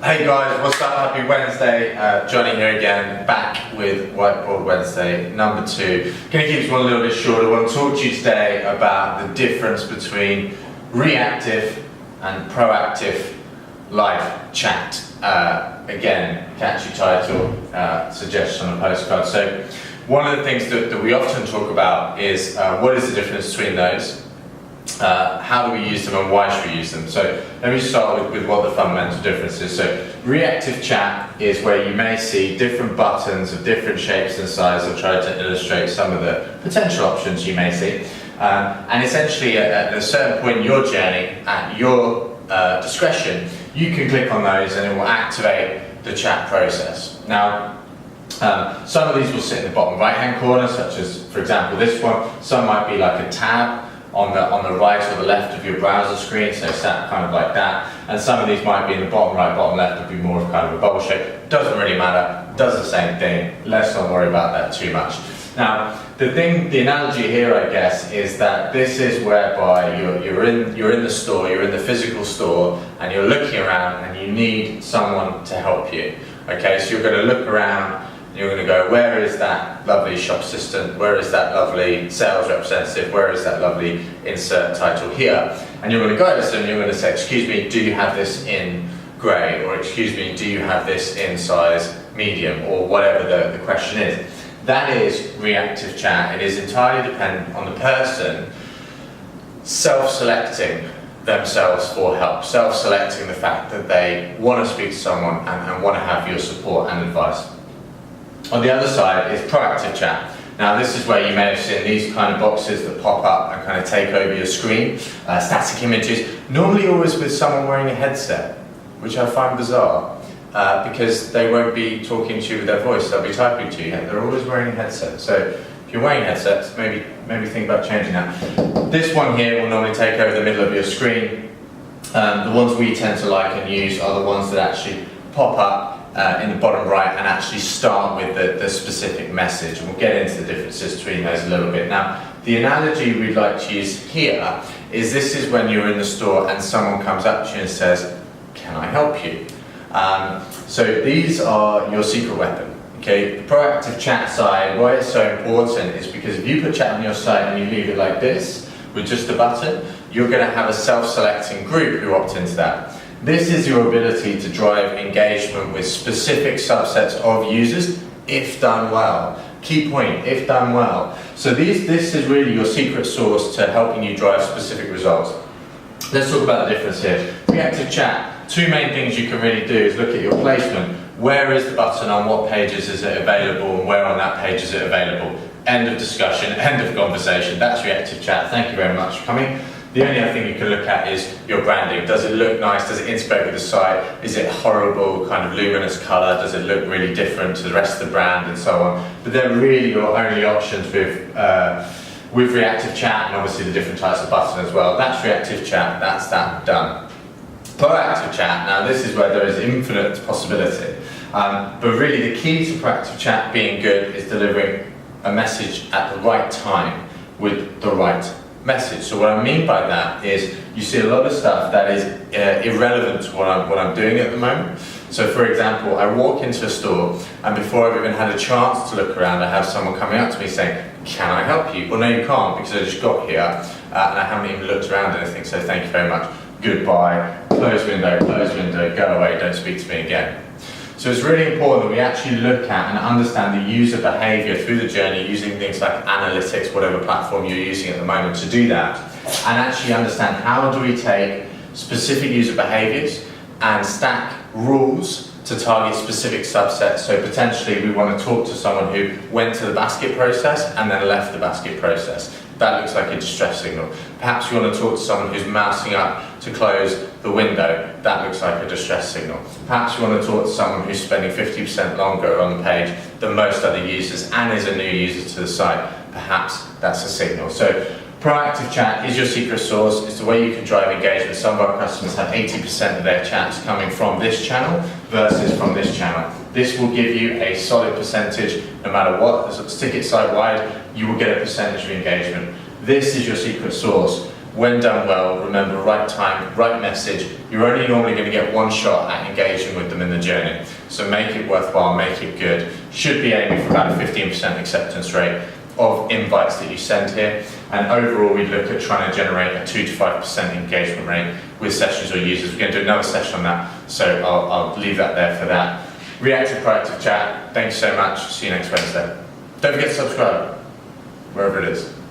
Hey guys, what's up? Happy Wednesday. Jonny here again, back with Whiteboard Wednesday number 2. Going to keep this one a little bit shorter. I want to talk to you today about the difference between reactive and proactive live chat. Again, catchy title, suggestion on a postcard. So one of the things that we often talk about is what is the difference between those? How do we use them and why should we use them? So let me start with what the fundamental difference is. So reactive chat is where you may see different buttons of different shapes and sizes. I'll try to illustrate some of the potential options you may see. And essentially at a certain point in your journey, at your discretion, you can click on those and it will activate the chat process. Now, some of these will sit in the bottom right hand corner, such as, for example, this one. Some might be like a tab on the right or the left of your browser screen, so sat kind of like that. And some of these might be in the bottom right, bottom left, would be more of kind of a bubble shape. Doesn't really matter, does the same thing. Let's not worry about that too much. Now, the analogy here, I guess, is that this is whereby you're in the store, you're in the physical store, and you're looking around and you need someone to help you. Okay, so you're going to look around. You're going to go, where is that lovely shop assistant? Where is that lovely sales representative? Where is that lovely insert title here? And you're going to go to them and you're going to say, excuse me, do you have this in grey? Or excuse me, do you have this in size medium? Or whatever the question is. That is reactive chat. It is entirely dependent on the person self-selecting themselves for help, self-selecting the fact that they want to speak to someone and want to have your support and advice. On the other side is proactive chat. Now this is where you may have seen these kind of boxes that pop up and kind of take over your screen, static images, normally always with someone wearing a headset, which I find bizarre, because they won't be talking to you with their voice, they'll be typing to you, and they're always wearing a headset. So if you're wearing headsets, maybe think about changing that. This one here will normally take over the middle of your screen. The ones we tend to like and use are the ones that actually pop up in the bottom right and actually start with the specific message, and we'll get into the differences between those a little bit. Now, the analogy we'd like to use here is this is when you're in the store and someone comes up to you and says, can I help you? So these are your secret weapon. Okay, the proactive chat side, why it's so important is because if you put chat on your site and you leave it like this with just a button, you're going to have a self-selecting group who opt into that. This is your ability to drive engagement with specific subsets of users, if done well. Key point, if done well. So this is really your secret sauce to helping you drive specific results. Let's talk about the difference here. Reactive chat, two main things you can really do is look at your placement. Where is the button, on what pages is it available, and where on that page is it available? End of discussion, end of conversation. That's reactive chat. Thank you very much for coming. The only other thing you can look at is your branding. Does it look nice? Does it integrate with the site? Is it horrible, kind of luminous colour? Does it look really different to the rest of the brand and so on? But they're really your only options with reactive chat, and obviously the different types of button as well. That's reactive chat, that's that done. Proactive chat, now this is where there is infinite possibility. But really the key to proactive chat being good is delivering a message at the right time with the right message. So what I mean by that is you see a lot of stuff that is irrelevant to what I'm doing at the moment. So for example, I walk into a store and before I've even had a chance to look around, I have someone coming up to me saying, can I help you? Well, no, you can't, because I just got here and I haven't even looked around anything, so thank you very much. Goodbye, close window, go away, don't speak to me again. So it's really important that we actually look at and understand the user behavior through the journey using things like analytics, whatever platform you're using at the moment to do that, and actually understand how do we take specific user behaviors and stack rules to target specific subsets. So potentially we want to talk to someone who went to the basket process and then left the basket process. That looks like a distress signal. Perhaps you want to talk to someone who's mousing up to close the window. That looks like a distress signal. Perhaps you want to talk to someone who's spending 50% longer on the page than most other users and is a new user to the site. Perhaps that's a signal. So proactive chat is your secret sauce. It's the way you can drive engagement. Some of our customers have 80% of their chats coming from this channel versus from this channel. This will give you a solid percentage, no matter what, stick it site-wide, you will get a percentage of engagement. This is your secret sauce. When done well, remember, right time, right message. You're only normally going to get one shot at engaging with them in the journey. So make it worthwhile, make it good. Should be aiming for about a 15% acceptance rate of invites that you send here. And overall, we look at trying to generate a 2 to 5% engagement rate with sessions or users. We're going to do another session on that, so I'll leave that there for that. Reactive Proactive Chat, thank you so much. See you next Wednesday. Don't forget to subscribe, wherever it is.